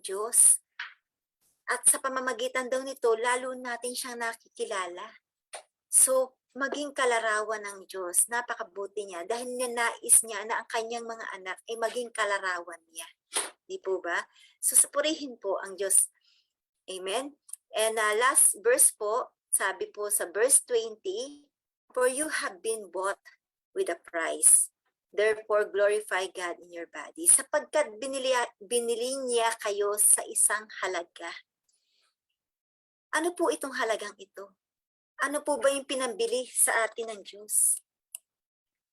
A: Diyos. At sa pamamagitan daw nito, lalo natin siyang nakikilala. So, maging kalarawan ng Diyos, napakabuti niya dahil nais niya na ang kanyang mga anak ay maging kalarawan niya. Di po ba? So, sapurihin po ang Diyos. Amen? And last verse po, sabi po sa verse 20, for you have been bought with a price. Therefore, glorify God in your body. Sapagkat binili niya kayo sa isang halaga. Ano po itong halagang ito? Ano po ba yung pinambili sa atin ng Diyos?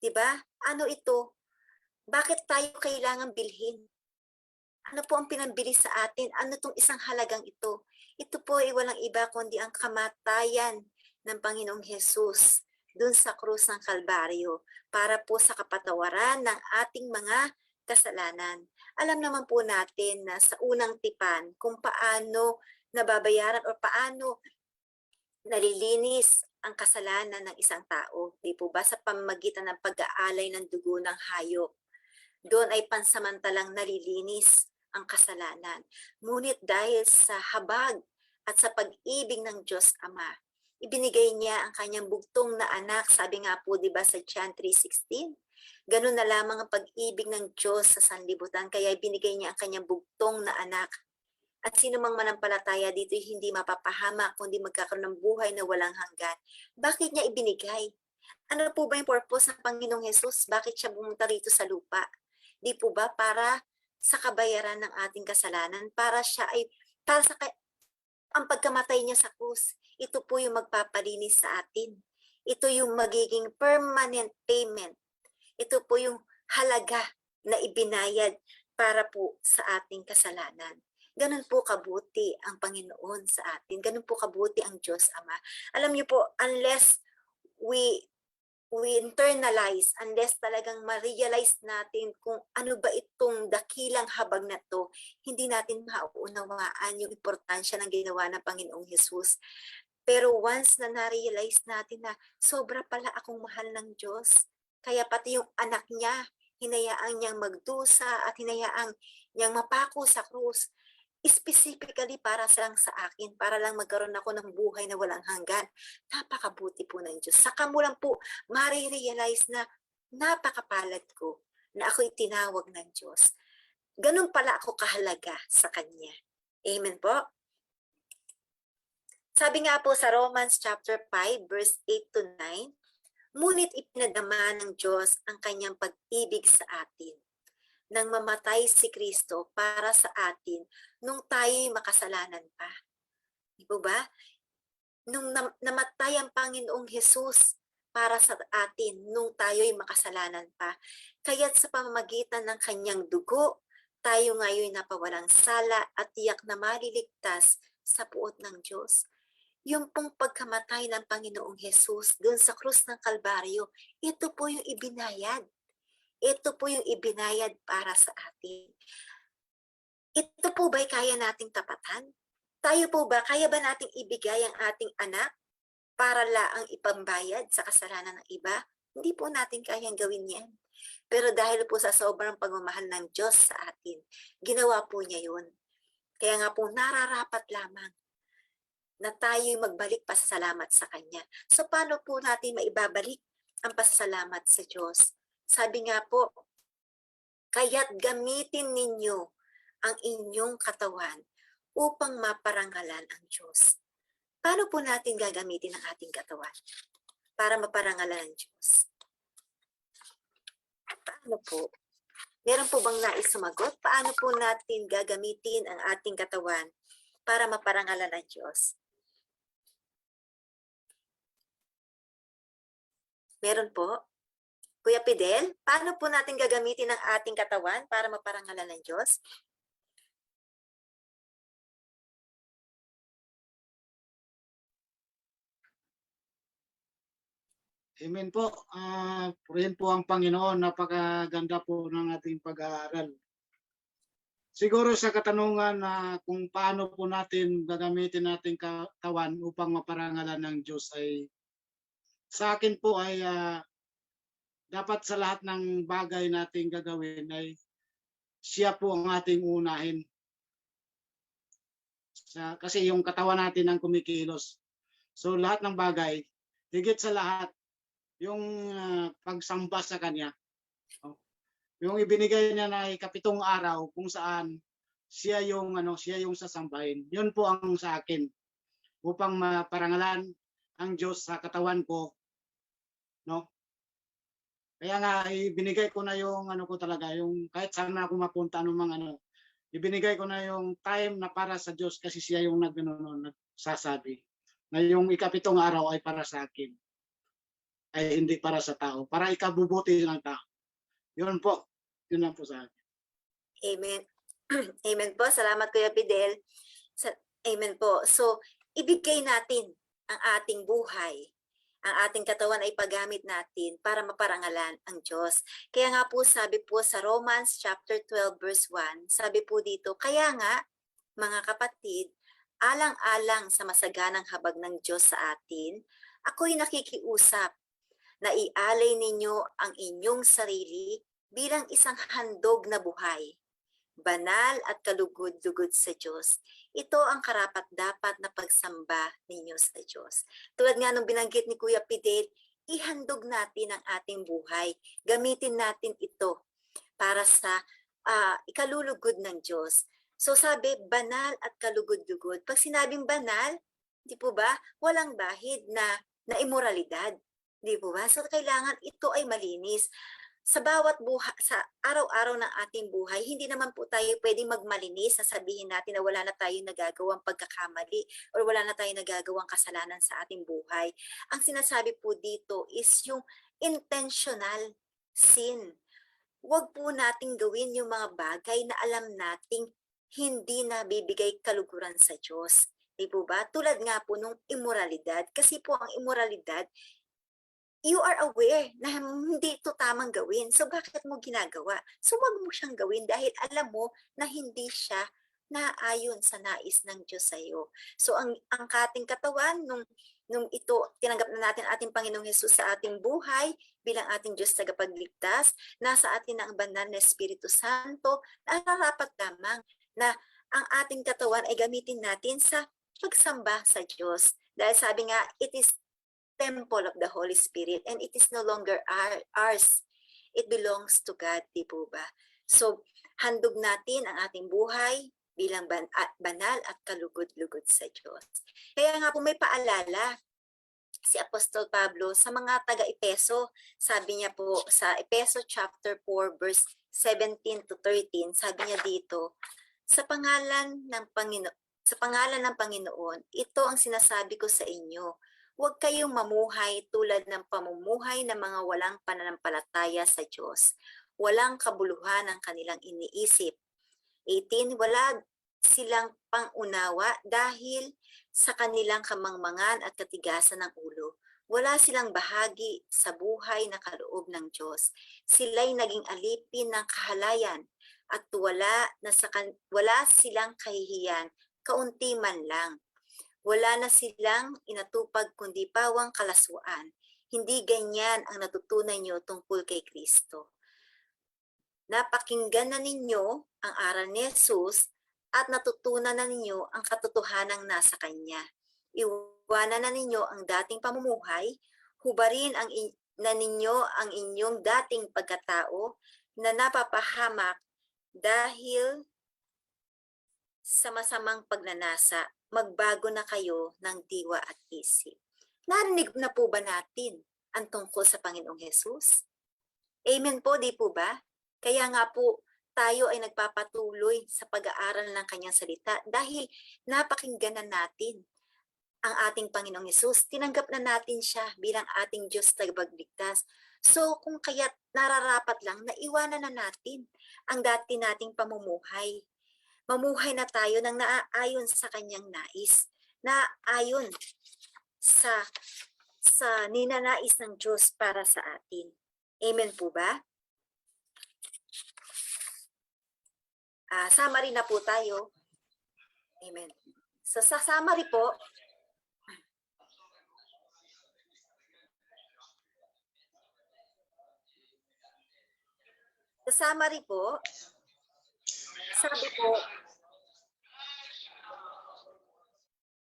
A: Diba? Ano ito? Bakit tayo kailangan bilhin? Ano po ang pinambili sa atin? Ano itong isang halagang ito? Ito po ay walang iba kundi ang kamatayan ng Panginoong Hesus dun sa krus ng Kalbaryo para po sa kapatawaran ng ating mga kasalanan. Alam naman po natin na sa unang tipan kung paano nababayaran o paano nalilinis ang kasalanan ng isang tao. Di po ba sa pamamagitan ng pag-aalay ng dugo ng hayop? Doon ay pansamantalang nalilinis ang kasalanan. Ngunit dahil sa habag at sa pag-ibig ng Diyos Ama, ibinigay niya ang kanyang bugtong na anak. Sabi nga po, di ba, sa John 3:16? Ganun na lamang ang pag-ibig ng Diyos sa sanlibutan, kaya ibinigay niya ang kanyang bugtong na anak. At sino mang manampalataya dito hindi mapapahama, kundi magkakaroon ng buhay na walang hanggan. Bakit niya ibinigay? Ano po ba yung purpose ng Panginoong Hesus? Bakit siya bumunta rito sa lupa? Di po ba para sa kabayaran ng ating kasalanan? Para sa ang pagkamatay niya sa krus, ito po yung magpapalinis sa atin. Ito yung magiging permanent payment. Ito po yung halaga na ibinayad para po sa ating kasalanan. Ganun po kabuti ang Panginoon sa atin. Ganun po kabuti ang Diyos Ama. Alam niyo po, unless we internalize, unless talagang ma-realize natin kung ano ba itong dakilang habag na to, hindi natin mauunawaan yung importansya ng ginawa ng Panginoong Hesus. Pero once na na-realize natin na sobra pala akong mahal ng Diyos, kaya pati yung anak niya, hinayaan niyang magdusa at hinayaan niyang mapako sa krus, specifically para lang sa akin, para lang magkaroon ako ng buhay na walang hanggan. Napakabuti po ng Diyos. Saka mo lang po marirealize na napakapalad ko na ako'y tinawag ng Diyos. Ganun pala ako kahalaga sa Kanya. Amen po. Sabi nga po sa Romans chapter 5 verse 8 to 9, ngunit ipinadama ng Diyos ang kanyang pag-ibig sa atin nang mamatay si Kristo para sa atin nung tayo'y makasalanan pa. Di po ba? Nung namatay ang Panginoong Hesus para sa atin nung tayo'y makasalanan pa. Kaya't sa pamamagitan ng kanyang dugo, tayo ngayon napawalang sala at tiyak na maliligtas sa puot ng Diyos. Yung pong pagkamatay ng Panginoong Hesus doon sa krus ng Kalbaryo, ito po yung ibinayad. Ito po yung ibinayad para sa atin. Ito po ba'y kaya nating tapatan? Tayo po ba, kaya ba nating ibigay ang ating anak para laang ipambayad sa kasalanan ng iba? Hindi po natin kayang gawin yan. Pero dahil po sa sobrang pagmamahal ng Diyos sa atin, ginawa po niya yun. Kaya nga po nararapat lamang na tayo'y magbalik pasasalamat sa Kanya. So paano po natin maibabalik ang pasasalamat sa Diyos? Sabi nga po, kaya't gamitin ninyo ang inyong katawan upang maparangalan ang Diyos. Paano po natin gagamitin ang ating katawan para maparangalan ang Diyos? Paano po? Meron po bang nais sumagot? Paano po natin gagamitin ang ating katawan para maparangalan ang Diyos? Meron po? Kuya Fidel, paano po natin gagamitin ang ating katawan para maparangalan ng Diyos?
B: Amen po. Purihin po ang Panginoon. Napakaganda po ng ating pag-aaral. Siguro sa katanungan na kung paano po natin gagamitin nating katawan upang maparangalan ng Diyos ay sa akin po ay dapat sa lahat ng bagay nating gagawin ay siya po ang ating unahin. Kasi yung katawan natin ang kumikilos. So lahat ng bagay, higit sa lahat, yung pagsamba sa Kanya. Yung ibinigay niya na 7 araw kung saan siya yung sasambahin. Yun po ang sa akin upang maparangalan ang Diyos sa katawan ko, no? Kaya nga ibinigay ko na yung ko talaga, yung kahit saan ako mapunta ibinigay ko na yung time na para sa Diyos kasi siya yung nagsasabi na yung 7 araw ay para sa akin. Ay hindi para sa tao, para ikabubuti ng tao. Yun po. Yun lang po sa akin.
A: Amen. Amen po. Salamat Kuya Fidel. Amen po. So, ibigay natin ang ating buhay. Ang ating katawan ay paggamit natin para maparangalan ang Diyos. Kaya nga po sabi po sa Romans chapter 12 verse 1, sabi po dito, kaya nga mga kapatid, alang-alang sa masaganang habag ng Diyos sa atin, ako'y nakikiusap na ialay ninyo ang inyong sarili bilang isang handog na buhay, banal at kalugod-lugod sa Diyos. Ito ang karapat-dapat na pagsamba ninyo sa Diyos. Tulad nga nung binanggit ni Kuya Fidel, ihandog natin ang ating buhay. Gamitin natin ito para sa ikalulugod ng Diyos. So sabi, banal at kalugod-lugod. Pag sinabing banal, di po ba, walang bahid na immoralidad. Di po ba? So kailangan ito ay malinis. Sa bawat buhay, sa araw-araw ng ating buhay, hindi naman po tayo pwedeng magmalinis na sabihin natin na wala na tayong nagagawang pagkakamali o wala na tayong nagagawang kasalanan sa ating buhay. Ang sinasabi po dito is yung intentional sin. Huwag po nating gawin yung mga bagay na alam nating hindi na bibigay kaluguran sa Diyos. Di po ba? Tulad nga po nung immoralidad. Kasi po ang immoralidad, you are aware na hindi ito tamang gawin. So bakit mo ginagawa? So wag mo siyang gawin dahil alam mo na hindi siya na ayon sa nais ng Diyos sa iyo. So ang ating katawan, nung ito, tinanggap na natin ating Panginoong Hesus sa ating buhay bilang ating Diyos tagapagligtas, nasa atin ang banal na Espiritu Santo, nararapat lamang na ang ating katawan ay gamitin natin sa pagsamba sa Diyos. Dahil sabi nga, it is temple of the Holy Spirit and it is no longer ours. It belongs to God, di po ba? So, handog natin ang ating buhay bilang banal at kalugod-lugod sa Diyos. Kaya nga po may paalala si Apostol Pablo sa mga taga-Epeso. Sabi niya po sa Epeso chapter 4 verse 17 to 13, sabi niya dito, sa pangalan ng Panginoon, ito ang sinasabi ko sa inyo. Huwag kayong mamuhay tulad ng pamumuhay ng mga walang pananampalataya sa Diyos. Walang kabuluhan ang kanilang iniisip. 18, wala silang pangunawa dahil sa kanilang kamangmangan at katigasan ng ulo. Wala silang bahagi sa buhay na kaloob ng Diyos. Sila'y naging alipin ng kahalayan at wala silang kahihiyan, kaunti man lang. Wala na silang inatupag kundi pawang kalaswaan. Hindi ganyan ang natutunan nyo tungkol kay Kristo. Napakinggan na ninyo ang aral ni Jesus at natutunan na ninyo ang katotohanang nasa Kanya. Iwanan na ninyo ang dating pamumuhay, hubarin na ninyo ang inyong dating pagkatao na napapahamak dahil sa masamang pagnanasa, magbago na kayo ng diwa at isip. Narinig na po ba natin ang tungkol sa Panginoong Hesus? Amen po, di po ba? Kaya nga po, tayo ay nagpapatuloy sa pag-aaral ng kanyang salita dahil napakinggan na natin ang ating Panginoong Hesus. Tinanggap na natin siya bilang ating Diyos tagapagligtas. So kung kaya't nararapat lang na iwanan na natin ang dati nating pamumuhay. Mamuhay na tayo ng naaayon sa kanyang nais, naaayon sa ninanais ng Diyos para sa atin. Amen po ba? Summary na po tayo. Amen. So sa summary po, sabi po,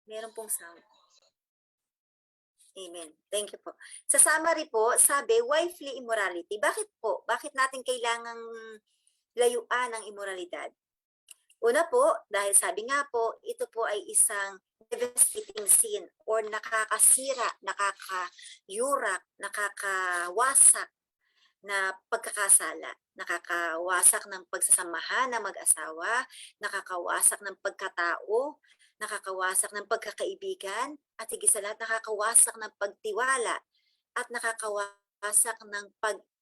A: meron pong sound. Amen. Thank you po. Sa summary po, sabi, why flee immorality? Bakit po? Bakit natin kailangang layuan ang immoralidad? Una po, dahil sabi nga po, ito po ay isang devastating sin or nakakasira, nakakayurak, nakakawasak na pagkakasala, nakakawasak ng pagsasamahan ng mag-asawa, nakakawasak ng pagkatao, nakakawasak ng pagkakaibigan, at higit sa lahat nakakawasak ng pagtiwala at nakakawasak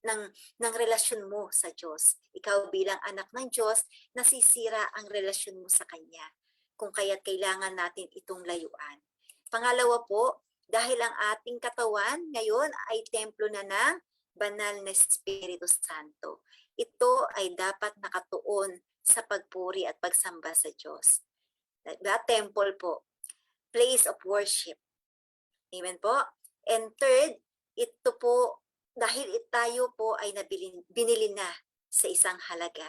A: ng relasyon mo sa Diyos. Ikaw bilang anak ng Diyos, nasisira ang relasyon mo sa Kanya. Kung kaya't kailangan natin itong layuan. Pangalawa po, dahil ang ating katawan ngayon ay templo na ng banal na Espiritu Santo. Ito ay dapat nakatuon sa pagpuri at pagsamba sa Diyos. That temple po, place of worship. Amen po. And third, ito po, dahil tayo po ay binili na sa isang halaga.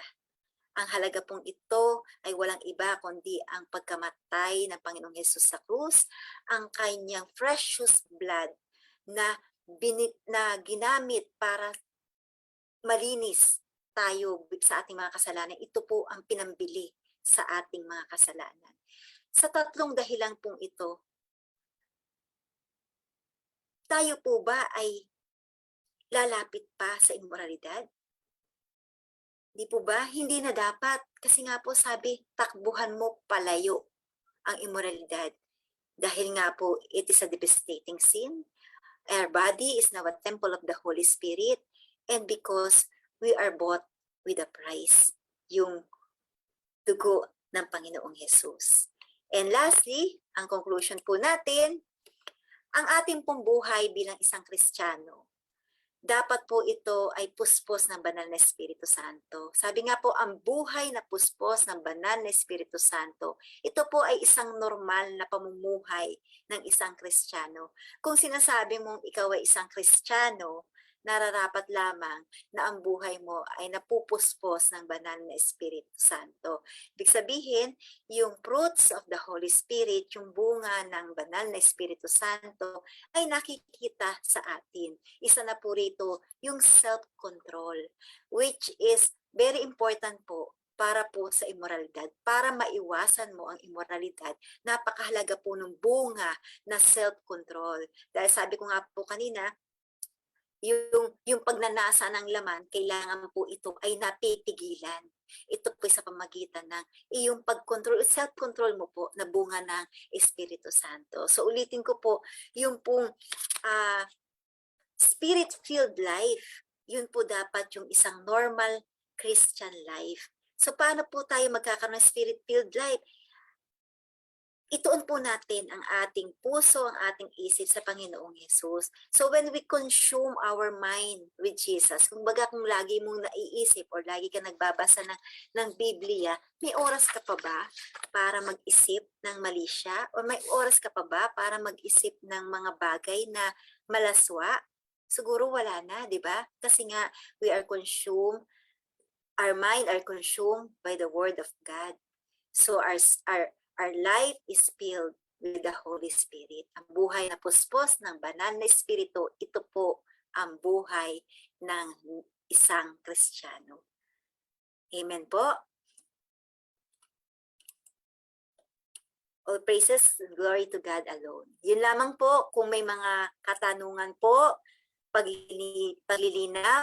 A: Ang halaga pong ito ay walang iba kundi ang pagkamatay ng Panginoong Hesus sa krus, ang kanyang precious blood na ginamit para malinis tayo sa ating mga kasalanan. Ito po ang pinambili sa ating mga kasalanan. Sa tatlong dahilan pong ito, tayo po ba ay lalapit pa sa immoralidad? Di po ba? Hindi na dapat. Kasi nga po sabi, takbuhan mo palayo ang immoralidad. Dahil nga po, it is a devastating sin. Our body is now a temple of the Holy Spirit, and because we are bought with a price, yung dugo ng Panginoong Hesus. And lastly, ang conclusion po natin, ang ating pong buhay bilang isang Kristiyano, dapat po ito ay puspos ng banal na Espiritu Santo. Sabi nga po, ang buhay na puspos ng banal na Espiritu Santo, ito po ay isang normal na pamumuhay ng isang Kristiyano. Kung sinasabi mong ikaw ay isang Kristiyano, nararapat lamang na ang buhay mo ay napupuspos ng banal na Espiritu Santo. Ibig sabihin, yung fruits of the Holy Spirit, yung bunga ng banal na Espiritu Santo, ay nakikita sa atin. Isa na po rito yung self-control, which is very important po para po sa immoralidad. Para maiwasan mo ang immoralidad, napakahalaga po ng bunga na self-control. Dahil sabi ko nga po kanina, yung pagnanasa ng laman, kailangan po ito ay napipigilan. Ito po sa pamagitan ng iyong pag-control, self-control mo po na bunga ng Espiritu Santo. So ulitin ko po, yung pong spirit-filled life, yun po dapat yung isang normal Christian life. So paano po tayo magkakaroon ng spirit-filled life? Ituon po natin ang ating puso, ang ating isip sa Panginoong Hesus. So when we consume our mind with Jesus, kung lagi mong naiisip or lagi ka nagbabasa ng Biblia, may oras ka pa ba para mag-isip ng mali siya? O may oras ka pa ba para mag-isip ng mga bagay na malaswa? Siguro wala na, di ba? Kasi nga, our mind are consumed by the Word of God. So our life is filled with the Holy Spirit. Ang buhay na puspos ng banal na Espiritu, ito po ang buhay ng isang Kristiyano. Amen po. All praises and glory to God alone. Yun lamang po, kung may mga katanungan po, paglilinaw,